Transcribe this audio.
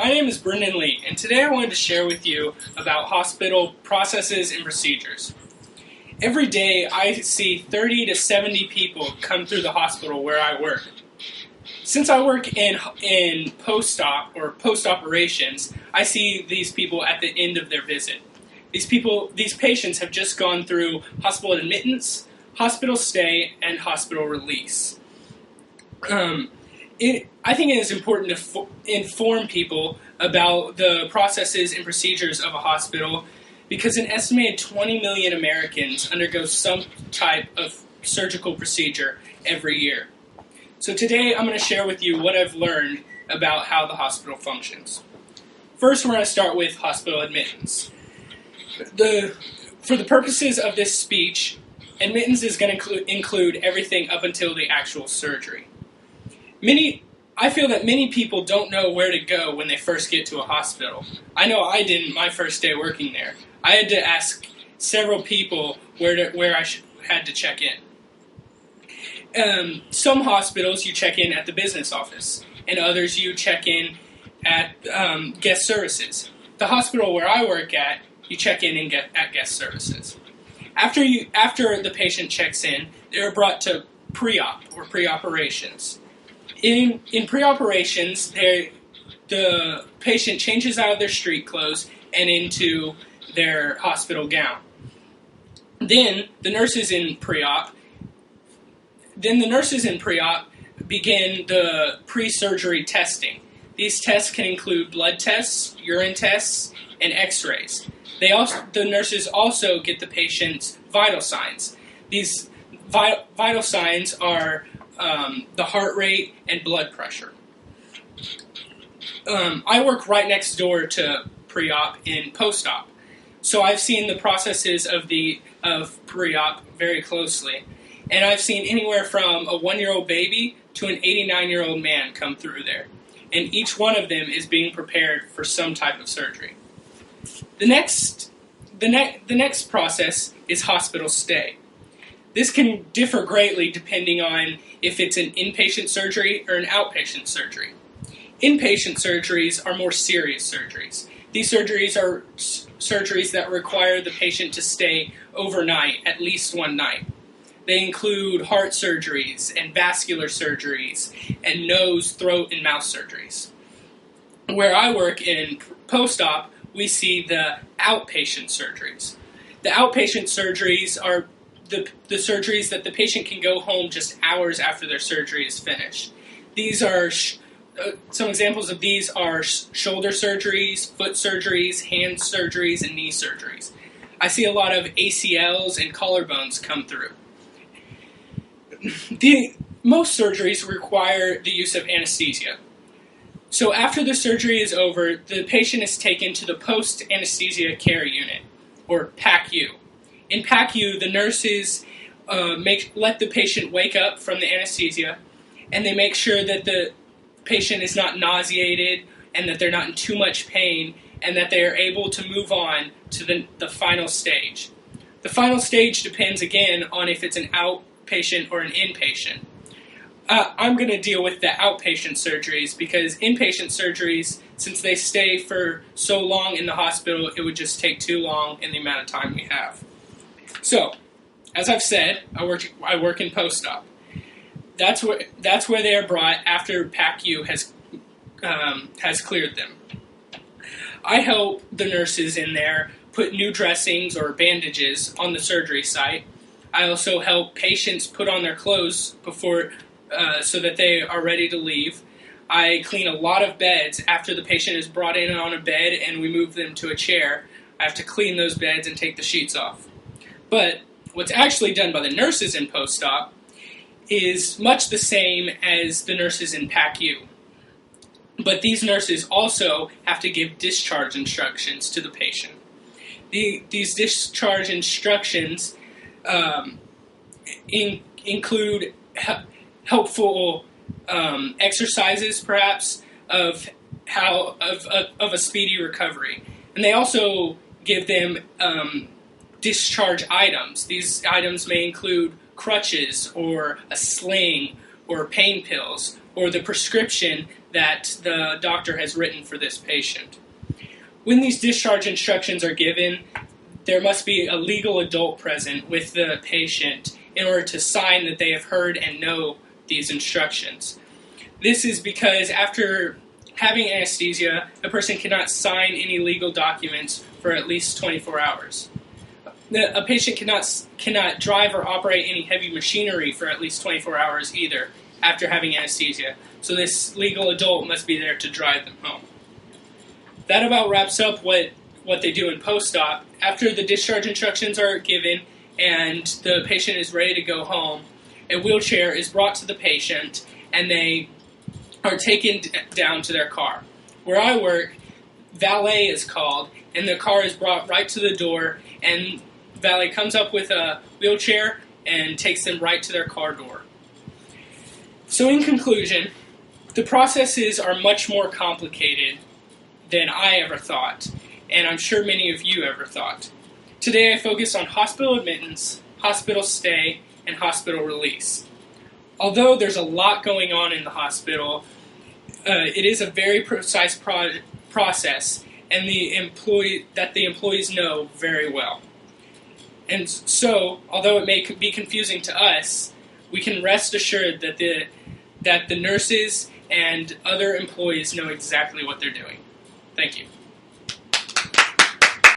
My name is Brendan Lee, and today I wanted to share with you about hospital processes and procedures. Every day I see 30 to 70 people come through the hospital where I work. Since I work in post-op or post-operations, I see these people at the end of their visit. These patients have just gone through hospital admittance, hospital stay, and hospital release. I think it is important to inform people about the processes and procedures of a hospital because an estimated 20 million Americans undergo some type of surgical procedure every year. So today I'm going to share with you what I've learned about how the hospital functions. First, we're going to start with hospital admittance. For the purposes of this speech, admittance is going to include everything up until the actual surgery. I feel that many people don't know where to go when they first get to a hospital. I know I didn't my first day working there. I had to ask several people where I had to check in. Some hospitals you check in at the business office, and others you check in at guest services. The hospital where I work at, you check in and at guest services. After the patient checks in, they're brought to pre-op or pre-operations. In pre-operations, the patient changes out of their street clothes and into their hospital gown. Then the nurses in pre-op begin the pre-surgery testing. These tests can include blood tests, urine tests, and x-rays. The nurses also get the patient's vital signs. These vital signs are the heart rate and blood pressure. I work right next door to pre-op and post-op, so I've seen the processes of pre-op very closely, and I've seen anywhere from a 1-year-old baby to an 89-year-old man come through there, and each one of them is being prepared for some type of surgery. The next process is hospital stay. This can differ greatly depending on if it's an inpatient surgery or an outpatient surgery. Inpatient surgeries are more serious surgeries. These surgeries are surgeries that require the patient to stay overnight, at least one night. They include heart surgeries and vascular surgeries and nose, throat, and mouth surgeries. Where I work in post-op, we see the outpatient surgeries. The outpatient surgeries are the surgeries that the patient can go home just hours after their surgery is finished. These are some examples of these are shoulder surgeries, foot surgeries, hand surgeries, and knee surgeries. I see a lot of ACLs and collarbones come through. Most surgeries require the use of anesthesia. So after the surgery is over, the patient is taken to the post-anesthesia care unit, or PACU. In PACU, the nurses let the patient wake up from the anesthesia, and they make sure that the patient is not nauseated and that they're not in too much pain and that they are able to move on to the final stage. The final stage depends, again, on if it's an outpatient or an inpatient. I'm going to deal with the outpatient surgeries because inpatient surgeries, since they stay for so long in the hospital, it would just take too long in the amount of time we have. So, as I've said, I work in post-op. That's where they are brought after PACU has cleared them. I help the nurses in there put new dressings or bandages on the surgery site. I also help patients put on their clothes before so that they are ready to leave. I clean a lot of beds after the patient is brought in on a bed and we move them to a chair. I have to clean those beds and take the sheets off. But what's actually done by the nurses in post-op is much the same as the nurses in PACU. But these nurses also have to give discharge instructions to the patient. These discharge instructions include helpful exercises, perhaps, of a speedy recovery, and they also give them discharge items. These items may include crutches or a sling or pain pills, or the prescription that the doctor has written for this patient. When these discharge instructions are given, there must be a legal adult present with the patient in order to sign that they have heard and know these instructions. This is because after having anesthesia, a person cannot sign any legal documents for at least 24 hours. A patient cannot drive or operate any heavy machinery for at least 24 hours either after having anesthesia. So this legal adult must be there to drive them home. That about wraps up what they do in post-op. After the discharge instructions are given and the patient is ready to go home, a wheelchair is brought to the patient and they are taken down to their car. Where I work, valet is called, and the car is brought right to the door, and valet comes up with a wheelchair and takes them right to their car door. So in conclusion, the processes are much more complicated than I ever thought, and I'm sure many of you ever thought. Today I focus on hospital admittance, hospital stay, and hospital release. Although there's a lot going on in the hospital, it is a very precise process, and the employees know very well. And so, although it may be confusing to us, we can rest assured that the nurses and other employees know exactly what they're doing. Thank you.